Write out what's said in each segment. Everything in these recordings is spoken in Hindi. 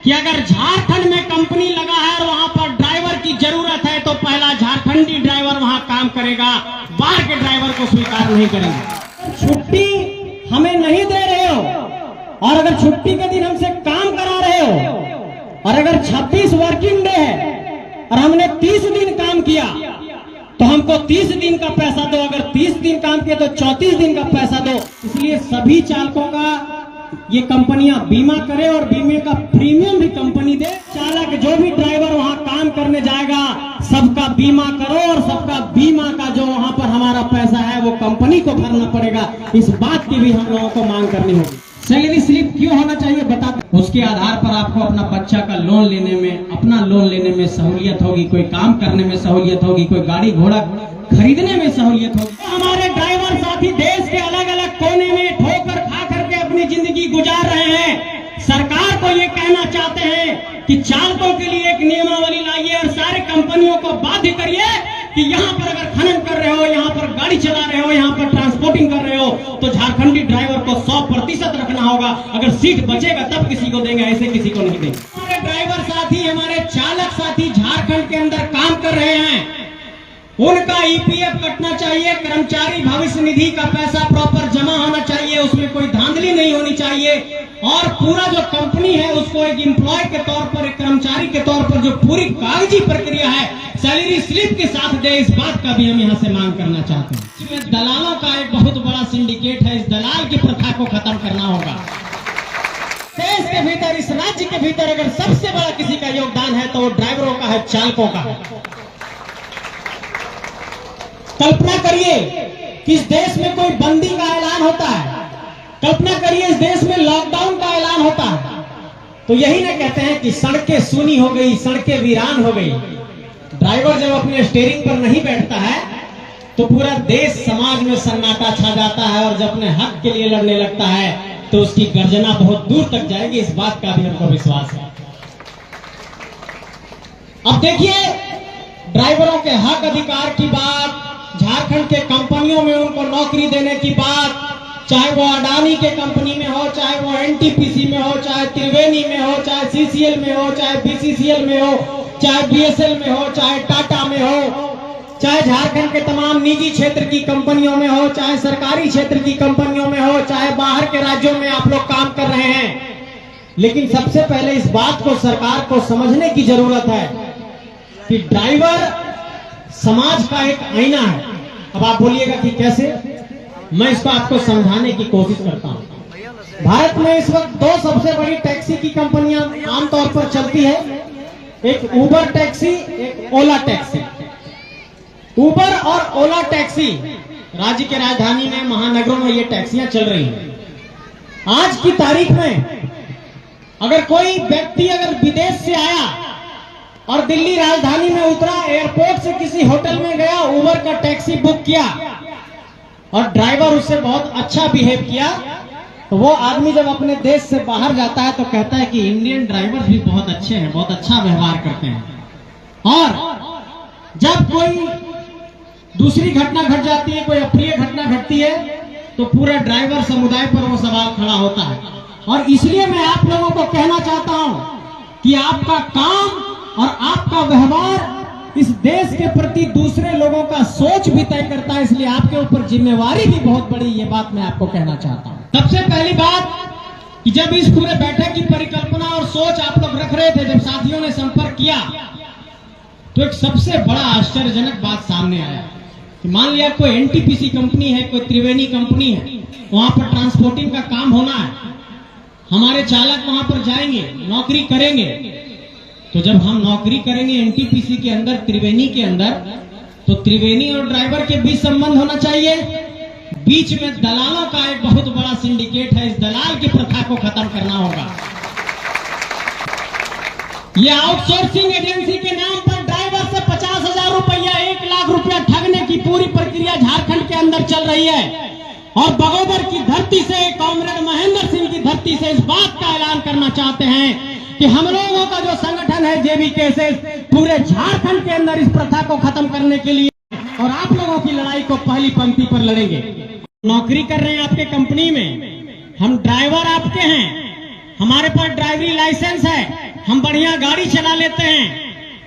कि अगर झारखंड में कंपनी लगा है और वहां पर ड्राइवर की जरूरत है तो पहला झारखंडी ड्राइवर वहां काम करेगा, बाहर के ड्राइवर को स्वीकार नहीं करेंगे। छुट्टी हमें नहीं दे रहे हो और अगर छुट्टी के दिन हमसे काम करा रहे हो और अगर 26 वर्किंग डे है और हमने 30 दिन काम किया तो हमको 30 दिन का पैसा दो, अगर 30 दिन काम किया तो 34 दिन का पैसा दो। इसलिए सभी चालकों का ये कंपनियां बीमा करे और बीमे का प्रीमियम भी कंपनी दे। चालक जो भी ड्राइवर वहां काम करने जाएगा सबका बीमा करो और सबका बीमा का जो वहां पर हमारा पैसा है वो कंपनी को भरना पड़ेगा। इस बात की भी हम लोगों को मांग करनी होगी। सैलरी स्लिप क्यों होना चाहिए बता, उसके आधार पर आपको अपना बच्चा का लोन लेने में, अपना लोन लेने में सहूलियत होगी, कोई काम करने में सहूलियत होगी, कोई गाड़ी घोड़ा खरीदने में सहूलियत होगी। तो हमारे ड्राइवर साथी देश के अलग अलग कोने में ठोकर खा करके अपनी जिंदगी गुजार रहे हैं। सरकार को ये कहना चाहते हैं कि चालकों के लिए एक नियमावली लाइए और सारे कंपनियों को बाध्य करिए कि यहाँ पर अगर खनन कर रहे हो, यहाँ पर गाड़ी चला रहे हो, यहाँ पर ट्रांसपोर्टिंग कर रहे हो तो झारखंडी ड्राइवर को 100% रखना होगा। अगर सीट बचेगा तब किसी को देंगे, ऐसे किसी को नहीं देंगे। हमारे ड्राइवर साथी, हमारे चालक साथी झारखंड के अंदर काम कर रहे हैं, उनका ईपीएफ कटना चाहिए, कर्मचारी भविष्य निधि का पैसा प्रॉपर जमा होना चाहिए, उसमें कोई धांधली नहीं होनी चाहिए और पूरा जो कंपनी है उसको एक एम्प्लॉय के तौर पर, एक कर्मचारी के तौर पर जो पूरी कागजी प्रक्रिया है सैलरी स्लिप के साथ दे। इस बात का भी हम यहाँ से मांग करना चाहते हैं। इसमें दलालों का एक बहुत बड़ा सिंडिकेट है, इस दलाल की प्रथा को खत्म करना होगा। देश के भीतर, इस राज्य के भीतर अगर सबसे बड़ा किसी का योगदान है तो वो ड्राइवरों का है, चालकों का है। कल्पना करिए कि इस देश में कोई बंदी का ऐलान होता है, कल्पना करिए इस देश में लॉकडाउन का ऐलान होता है तो यही ना कहते हैं कि सड़कें सूनी हो गई, सड़कें वीरान हो गई। ड्राइवर जब अपने स्टीयरिंग पर नहीं बैठता है तो पूरा देश समाज में सन्नाटा छा जाता है और जब अपने हक के लिए लड़ने लगता है तो उसकी गर्जना बहुत दूर तक जाएगी। इस बात का भी हमको विश्वास है। अब देखिए, ड्राइवरों के हक अधिकार की बात, झारखंड के कंपनियों में उनको नौकरी देने की बात, चाहे वो अडानी के कंपनी में हो, चाहे वो एनटीपीसी में हो, चाहे त्रिवेणी में हो, चाहे सीसीएल में हो, चाहे बीसीसीएल में हो, चाहे बीएसएल में हो, चाहे टाटा में हो, चाहे झारखंड के तमाम निजी क्षेत्र की कंपनियों में हो, चाहे सरकारी क्षेत्र की कंपनियों में हो, चाहे बाहर के राज्यों में आप लोग काम कर रहे हैं। लेकिन सबसे पहले इस बात को सरकार को समझने की जरूरत है कि ड्राइवर समाज का एक आईना है। अब आप बोलिएगा कि कैसे, मैं इसको आपको समझाने की कोशिश करता हूं। भारत में इस वक्त दो सबसे बड़ी टैक्सी की कंपनियां आमतौर पर चलती है, एक उबर टैक्सी, एक ओला टैक्सी। उबर और ओला टैक्सी राज्य के राजधानी में, महानगरों में ये टैक्सियां चल रही हैं। आज की तारीख में अगर कोई व्यक्ति अगर विदेश से आया और दिल्ली राजधानी में उतरा, एयरपोर्ट से किसी होटल में गया, उबर का टैक्सी बुक किया और ड्राइवर उससे बहुत अच्छा बिहेव किया तो वो आदमी जब अपने देश से बाहर जाता है तो कहता है कि इंडियन ड्राइवर भी बहुत अच्छे हैं, बहुत अच्छा व्यवहार करते हैं। और जब कोई दूसरी घटना घट जाती है, कोई अप्रिय घटना घटती है तो पूरा ड्राइवर समुदाय पर वो सवाल खड़ा होता है। और इसलिए मैं आप लोगों को कहना चाहता हूं कि आपका काम और आपका व्यवहार इस देश के प्रति दूसरे लोगों का सोच भी तय करता है, इसलिए आपके ऊपर जिम्मेवारी भी बहुत बड़ी। ये बात मैं आपको कहना चाहता हूं। सबसे पहली बात कि जब इस पूरे बैठक की परिकल्पना और सोच आप लोग रख रहे थे, जब साथियों ने संपर्क किया तो एक सबसे बड़ा आश्चर्यजनक बात सामने आया कि मान लिया कोई एनटीपीसी कंपनी है, कोई त्रिवेणी कंपनी है, वहां पर ट्रांसपोर्टिंग का काम होना है, हमारे चालक वहां पर जाएंगे, नौकरी करेंगे। तो जब हम नौकरी करेंगे एनटीपीसी के अंदर, त्रिवेणी के अंदर, तो त्रिवेणी और ड्राइवर के बीच संबंध होना चाहिए। बीच में दलालों का एक बहुत बड़ा सिंडिकेट है, इस दलाल की प्रथा को खत्म करना होगा। ये आउटसोर्सिंग एजेंसी के नाम पर ड्राइवर से 50,000 रुपया, 1 लाख रुपया ठगने की पूरी प्रक्रिया झारखंड के अंदर चल रही है। और बगोदर की धरती से, कॉमरेड महेंद्र सिंह की धरती से इस बात का ऐलान करना चाहते हैं कि हम लोगों का जो संगठन है जेबीकेएसएस पूरे झारखंड के अंदर इस प्रथा को खत्म करने के लिए और आप लोगों की लड़ाई को पहली पंक्ति पर लड़ेंगे। नौकरी कर रहे हैं आपके कंपनी में, हम ड्राइवर आपके हैं, हमारे पास ड्राइवरी लाइसेंस है, हम बढ़िया गाड़ी चला लेते हैं,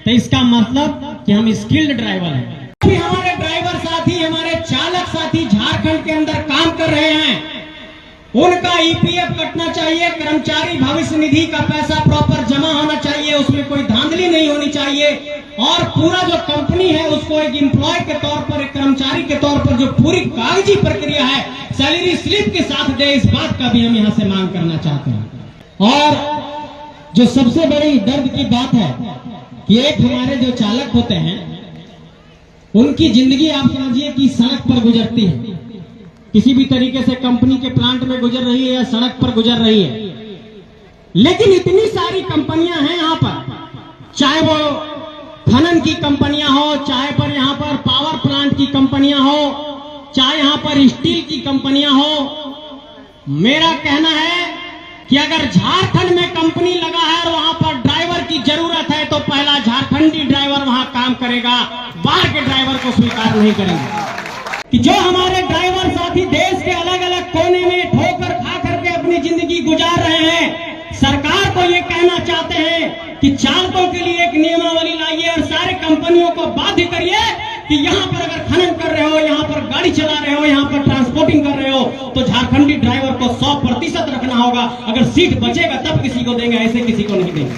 तो इसका मतलब कि हम स्किल्ड ड्राइवर हैं। भी हमारे ड्राइवर साथी, हमारे चालक साथी झारखंड के अंदर काम कर रहे हैं, उनका ईपीएफ कटना चाहिए, कर्मचारी भविष्य निधि का पैसा प्रॉपर जमा होना चाहिए, उसमें कोई धांधली नहीं होनी चाहिए, और पूरा जो कंपनी है उसको एक एम्प्लॉय के तौर पर, एक कर्मचारी के तौर पर जो पूरी कागजी प्रक्रिया है सैलरी स्लिप के साथ दे, इस बात का भी हम यहाँ से मांग करना चाहते हैं। और जो सबसे बड़ी दर्द की बात है कि एक हमारे जो चालक होते हैं, उनकी जिंदगी आप समझिए कि सड़क पर गुजरती है, किसी भी तरीके से कंपनी के प्लांट में गुजर रही है या सड़क पर गुजर रही है। लेकिन इतनी सारी कंपनियां हैं यहाँ पर, चाहे वो खनन की कंपनियां हो, चाहे पर यहाँ पर पावर प्लांट की कंपनियां हो, चाहे यहाँ पर स्टील की कंपनियां हो। मेरा कहना है कि अगर झारखंड में कंपनी लगा है और वहां पर ड्राइवर की जरूरत है, तो पहला झारखंडी ड्राइवर वहां काम करेगा, बाहर के ड्राइवर को स्वीकार नहीं करेंगे। कि जो हमारे ड्राइवर साथी देश के अलग अलग कोने में ठोकर खा करके अपनी जिंदगी गुजार रहे हैं, सरकार को ये कहना चाहते हैं कि चालकों के लिए एक नियमावली लाइए और सारे कंपनियों को बाध्य करिए कि यहाँ पर अगर खनन कर रहे हो, यहाँ पर गाड़ी चला रहे हो, यहाँ पर ट्रांसपोर्टिंग कर रहे हो, तो झारखंडी ड्राइवर को 100% रखना होगा। अगर सीट बचेगा तब किसी को देंगे, ऐसे किसी को नहीं देंगे।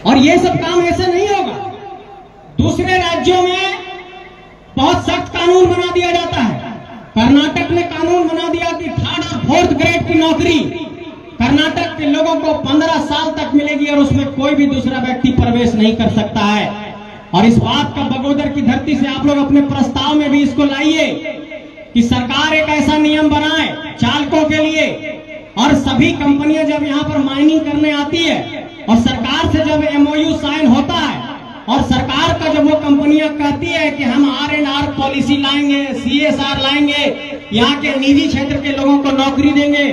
और ये सब काम ऐसे नहीं होगा। दूसरे राज्यों में बहुत सख्त कानून बना दिया जाता है। कर्नाटक ने कानून बना दिया कि 3rd और 4th ग्रेड की नौकरी कर्नाटक के लोगों को 15 साल तक मिलेगी और उसमें कोई भी दूसरा व्यक्ति प्रवेश नहीं कर सकता है। और इस बात का बगोदर की धरती से आप लोग अपने प्रस्ताव में भी इसको लाइए कि सरकार एक ऐसा नियम बनाए चालकों के लिए, और सभी कंपनियां जब यहाँ पर माइनिंग करने आती है और सरकार से जब MOU साइन होता है और सरकार का जब वो कंपनियां कहती है कि हम R&R पॉलिसी लाएंगे, CSR लाएंगे, यहाँ के निजी क्षेत्र के लोगों को नौकरी देंगे,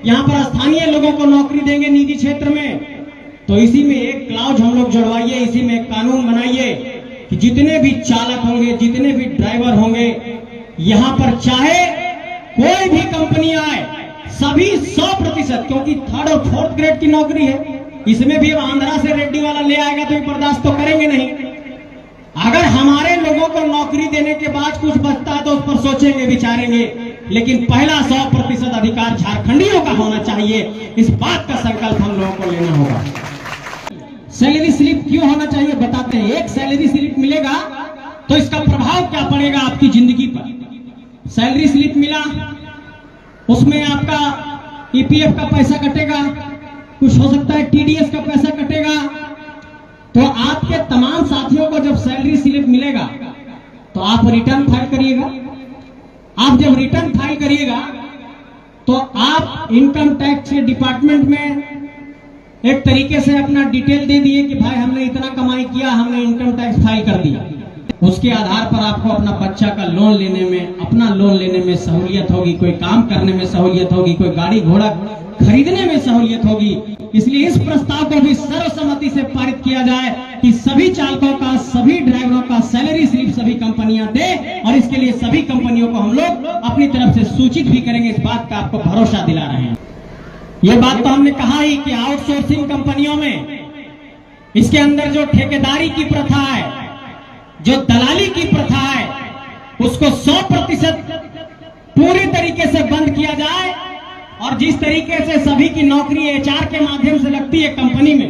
यहाँ पर स्थानीय लोगों को नौकरी देंगे निजी क्षेत्र में, तो इसी में एक क्लाउज हम लोग जुड़वाइए, इसी में एक कानून बनाइए कि जितने भी चालक होंगे, जितने भी ड्राइवर होंगे, यहाँ पर चाहे कोई भी कंपनी आए, सभी 100%, क्योंकि 3rd और 4th ग्रेड की नौकरी है, इसमें भी आंध्रा से रेड्डी वाला ले आएगा तो बर्दाश्त तो करेंगे नहीं। अगर हमारे लोगों को नौकरी देने के बाद कुछ बचता है तो उस पर सोचेंगे, विचारेंगे, लेकिन पहला 100% अधिकार झारखंडियों का होना चाहिए। इस बात का संकल्प हम लोगों को लेना होगा। सैलरी स्लिप क्यों होना चाहिए बताते हैं। एक सैलरी स्लिप मिलेगा तो इसका प्रभाव क्या पड़ेगा आपकी जिंदगी पर। सैलरी स्लिप मिला, उसमें आपका EPF का पैसा कटेगा, कुछ हो सकता है TDS का पैसा कटेगा, तो आपके तमाम साथियों को जब सैलरी स्लिप मिलेगा तो आप रिटर्न फाइल करिएगा। आप जब रिटर्न फाइल करिएगा तो आप इनकम टैक्स के डिपार्टमेंट में एक तरीके से अपना डिटेल दे दिए कि भाई हमने इतना कमाई किया, हमने इनकम टैक्स फाइल कर दिया। उसके आधार पर आपको अपना बच्चा का लोन लेने में, अपना लोन लेने में सहूलियत होगी, कोई काम करने में सहूलियत होगी, कोई गाड़ी घोड़ा खरीदने में सहूलियत होगी। इसलिए इस प्रस्ताव को भी सर्वसम्मति से पारित किया जाए कि सभी चालकों का, सभी ड्राइवरों का सैलरी स्लिप सभी कंपनियां दे, और इसके लिए सभी कंपनियों को हम लोग अपनी तरफ से सूचित भी करेंगे। इस बात का आपको भरोसा दिला रहे हैं। ये बात तो हमने कहा ही कि आउटसोर्सिंग कंपनियों में इसके अंदर जो ठेकेदारी की प्रथा है, जो दलाली की प्रथा है, उसको 100% पूरी तरीके से बंद किया जाए। और जिस तरीके से सभी की नौकरी HR के माध्यम से लगती है कंपनी में,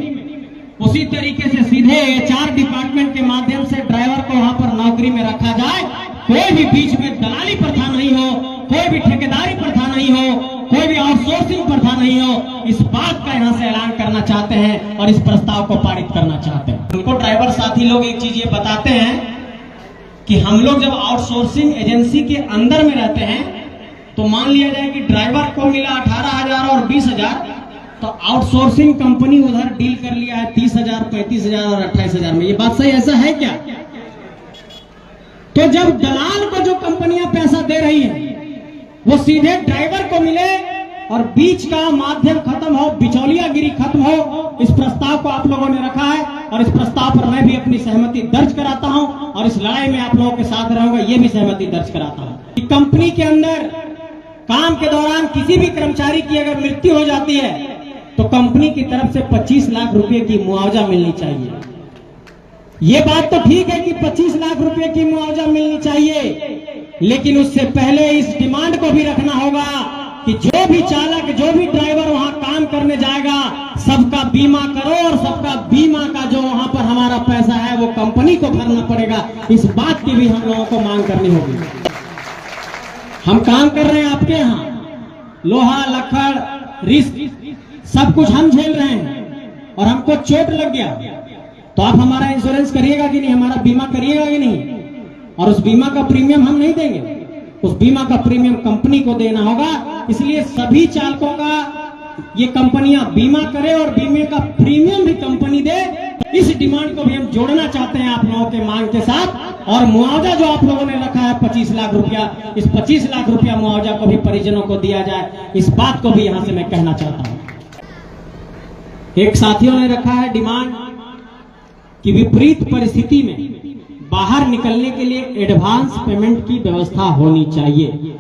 उसी तरीके से सीधे HR डिपार्टमेंट के माध्यम से ड्राइवर को वहां पर नौकरी में रखा जाए। कोई भी बीच में दलाली प्रथा नहीं हो, कोई भी ठेकेदारी प्रथा नहीं हो, कोई भी आउटसोर्सिंग प्रथा नहीं हो। इस बात का यहाँ से ऐलान करना चाहते हैं और इस प्रस्ताव को पारित करना चाहते हैं। उनको ड्राइवर साथी लोग एक चीज ये बताते हैं कि हम लोग जब आउटसोर्सिंग एजेंसी के अंदर में रहते हैं तो मान लिया जाए कि ड्राइवर को मिला 18,000 और 20,000, तो आउटसोर्सिंग कंपनी उधर डील कर लिया है 30,000, 35,000 और 28,000 में। ये बात सही ऐसा है क्या? तो जब दलाल को जो कंपनियां पैसा दे रही हैं वो सीधे ड्राइवर को मिले और बीच का माध्यम खत्म हो, बिचौलियागिरी खत्म हो, इस प्रस्ताव को आप लोगों ने रखा है। और इस प्रस्ताव पर मैं भी अपनी सहमति दर्ज कराता हूं और इस लड़ाई में आप लोगों के साथ रहूंगा, ये भी सहमति दर्ज कराता हूं कि कंपनी के अंदर काम के दौरान किसी भी कर्मचारी की अगर मृत्यु हो जाती है तो कंपनी की तरफ से 25 लाख रुपए की मुआवजा मिलनी चाहिए। ये बात तो ठीक है कि 25 लाख रुपए की मुआवजा मिलनी चाहिए, लेकिन उससे पहले इस डिमांड को भी रखना होगा कि जो भी चालक, जो भी ड्राइवर वहां काम करने जाएगा, सबका बीमा करो और सबका बीमा का जो वहां पर हमारा पैसा है वो कंपनी को भरना पड़ेगा। इस बात की भी हम लोगों को मांग करनी होगी। हम काम कर रहे हैं आपके यहाँ, लोहा लक्कड़ रिस्क सब कुछ हम झेल रहे हैं और हमको चोट लग गया तो आप हमारा इंश्योरेंस करिएगा कि नहीं, हमारा बीमा करिएगा कि नहीं? और उस बीमा का प्रीमियम हम नहीं देंगे, उस बीमा का प्रीमियम कंपनी को देना होगा। इसलिए सभी चालकों का ये कंपनियां बीमा करे और बीमे का प्रीमियम भी कंपनी दे। इस डिमांड को भी हम जोड़ना चाहते हैं आप लोगों के मांग के साथ। और मुआवजा जो आप लोगों ने रखा है 25 लाख रुपया, इस 25 लाख रुपया मुआवजा को भी परिजनों को दिया जाए, इस बात को भी यहां से मैं कहना चाहता हूं। एक साथियों ने रखा है डिमांड कि विपरीत परिस्थिति में बाहर निकलने के लिए एडवांस पेमेंट की व्यवस्था होनी चाहिए।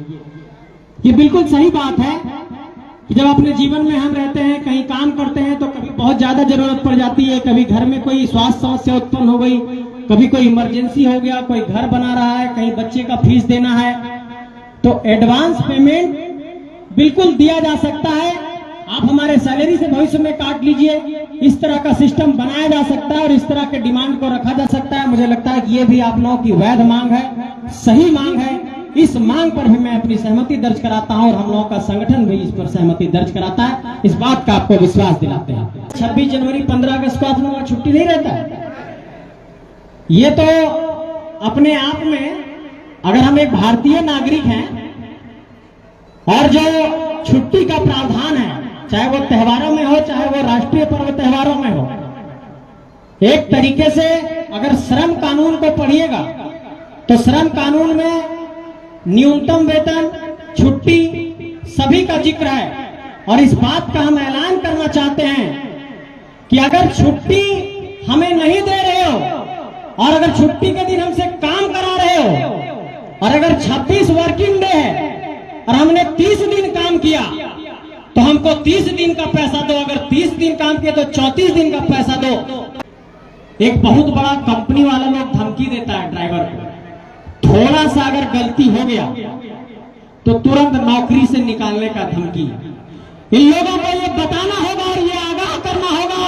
ये बिल्कुल सही बात है कि जब अपने जीवन में हम रहते हैं, कहीं काम करते हैं, तो कभी बहुत ज्यादा जरूरत पड़ जाती है, कभी घर में कोई स्वास्थ्य समस्या उत्पन्न हो गई, कभी कोई इमरजेंसी हो गया, कोई घर बना रहा है, कहीं बच्चे का फीस देना है, तो एडवांस पेमेंट बिल्कुल दिया जा सकता है। आप हमारे सैलरी से भविष्य में काट लीजिए, इस तरह का सिस्टम बनाया जा सकता है और इस तरह के डिमांड को रखा जा सकता है। मुझे लगता है कि ये भी आप लोगों की वैध मांग है, सही मांग है। इस मांग पर भी मैं अपनी सहमति दर्ज कराता हूं और हम लोगों का संगठन भी इस पर सहमति दर्ज कराता है। इस बात का आपको विश्वास दिलाते हैं। 26 जनवरी 15 अगस्त को आप लोगों का छुट्टी नहीं रहता है। ये तो अपने आप में, अगर हम एक भारतीय नागरिक हैं और जो छुट्टी का प्रावधान है, चाहे वो त्योहारों में हो, चाहे वो राष्ट्रीय पर्व त्योहारों में हो, एक तरीके से अगर श्रम कानून को पढ़िएगा तो श्रम कानून में न्यूनतम वेतन, छुट्टी सभी का जिक्र है। और इस बात का हम ऐलान करना चाहते हैं कि अगर छुट्टी हमें नहीं दे रहे हो और अगर छुट्टी के दिन हमसे काम करा रहे हो और अगर 26 वर्किंग डे है और हमने 30 दिन काम किया तो हमको 30 दिन का पैसा दो, अगर 30 दिन काम किया तो 34 दिन का पैसा दो। एक बहुत बड़ा कंपनी वाला लोग धमकी देता है ड्राइवर को, थोड़ा सा अगर गलती हो गया तो तुरंत नौकरी से निकालने का धमकी। इन लोगों को ये बताना होगा और ये आगाह करना होगा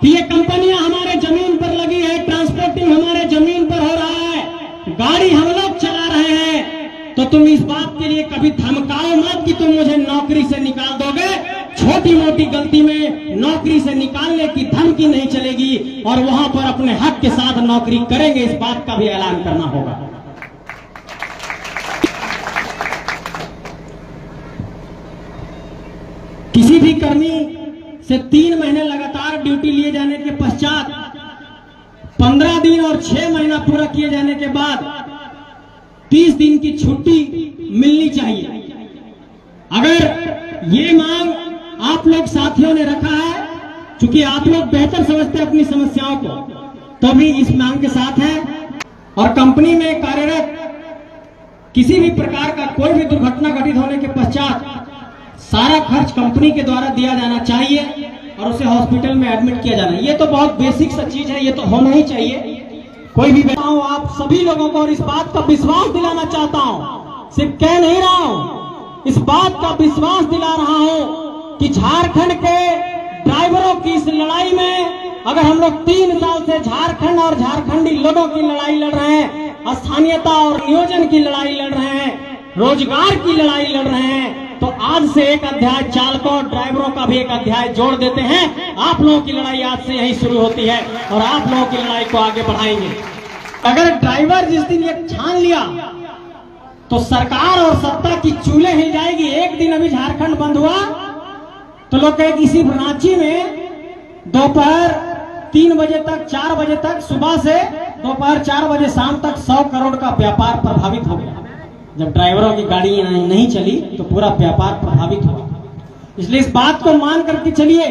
कि ये कंपनियां हमारे जमीन पर लगी है, ट्रांसपोर्टिंग हमारे जमीन पर हो रहा है, गाड़ी हम लोग चला रहे हैं, तो तुम इस बात के लिए कभी धमकाओ मत कि तुम मुझे नौकरी से निकाल दोगे। छोटी मोटी गलती में नौकरी से निकालने की धमकी नहीं चलेगी और वहां पर अपने हक के साथ नौकरी करेंगे, इस बात का भी ऐलान करना होगा। किसी भी कर्मी से 3 महीने लगातार ड्यूटी लिए जाने के पश्चात 15 दिन और 6 महीना पूरा किए जाने के बाद 30 दिन की छुट्टी मिलनी चाहिए। अगर ये मांग आप लोग साथियों ने रखा है, चूंकि आप लोग बेहतर समझते हैं अपनी समस्याओं को, तो भी इस मांग के साथ है। और कंपनी में कार्यरत किसी भी प्रकार का कोई भी दुर्घटना घटित होने के पश्चात सारा खर्च कंपनी के द्वारा दिया जाना चाहिए और उसे हॉस्पिटल में एडमिट किया जाना। ये तो बहुत बेसिक सा चीज है, ये तो होना ही चाहिए। कोई भी बैठा हूं आप सभी लोगों को और इस बात का विश्वास दिलाना चाहता हूं, सिर्फ कह नहीं रहा हूं, इस बात का विश्वास दिला रहा हूं कि झारखंड के ड्राइवरों की इस लड़ाई में अगर हम लोग 3 साल से झारखंड और झारखंडी लोगों की लड़ाई लड़ रहे हैं, स्थानीयता और नियोजन की लड़ाई लड़ रहे हैं, रोजगार की लड़ाई लड़ रहे हैं, तो आज से एक अध्याय चालकों और ड्राइवरों का भी एक अध्याय जोड़ देते हैं। आप लोगों की लड़ाई आज से यही शुरू होती है और आप लोगों की लड़ाई को आगे बढ़ाएंगे। अगर ड्राइवर जिस दिन ये ठान लिया तो सरकार और सत्ता की चूल्हे हिल जाएगी। एक दिन अभी झारखंड बंद हुआ तो लोग कहे इसी रांची में दोपहर 3 बजे तक, 4 बजे तक, सुबह से दोपहर 4 बजे शाम तक 100 करोड़ का व्यापार प्रभावित हो गया। जब ड्राइवरों की गाड़ी नहीं चली तो पूरा व्यापार प्रभावित हुआ। इसलिए इस बात को मान करके चलिए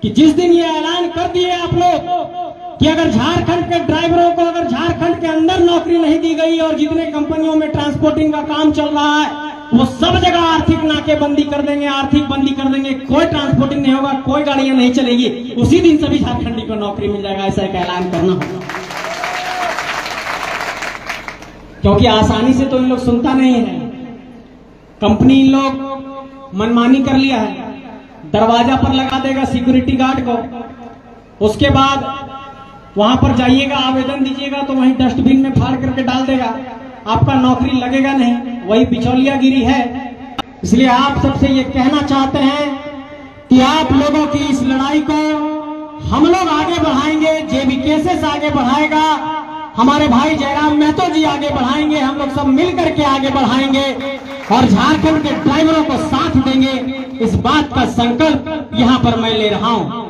कि जिस दिन ये ऐलान कर दिए आप लोग कि अगर झारखंड के ड्राइवरों को अगर झारखंड के अंदर नौकरी नहीं दी गई और जितने कंपनियों में ट्रांसपोर्टिंग का काम चल रहा है वो सब जगह आर्थिक नाकेबंदी कर देंगे, आर्थिक बंदी कर देंगे, कोई ट्रांसपोर्टिंग नहीं होगा, कोई गाड़ियां नहीं चलेगी, उसी दिन सभी झारखंडी को नौकरी मिल जाएगा, ऐसा एक ऐलान करना होगा। क्योंकि आसानी से तो इन लोग सुनता नहीं है। कंपनी इन लोग मनमानी कर लिया है, दरवाजा पर लगा देगा सिक्योरिटी गार्ड को, उसके बाद वहां पर जाइएगा, आवेदन दीजिएगा तो वहीं डस्टबिन में फाड़ करके डाल देगा, आपका नौकरी लगेगा नहीं। वही बिचौलियागिरी है। इसलिए आप सबसे ये कहना चाहते हैं कि आप लोगों की इस लड़ाई को हम लोग आगे बढ़ाएंगे, जेबी केसेस आगे बढ़ाएगा, हमारे भाई जयराम महतो जी आगे बढ़ाएंगे, हम लोग सब मिल करके आगे बढ़ाएंगे और झारखंड के ड्राइवरों को साथ देंगे। इस बात का संकल्प यहां पर मैं ले रहा हूं।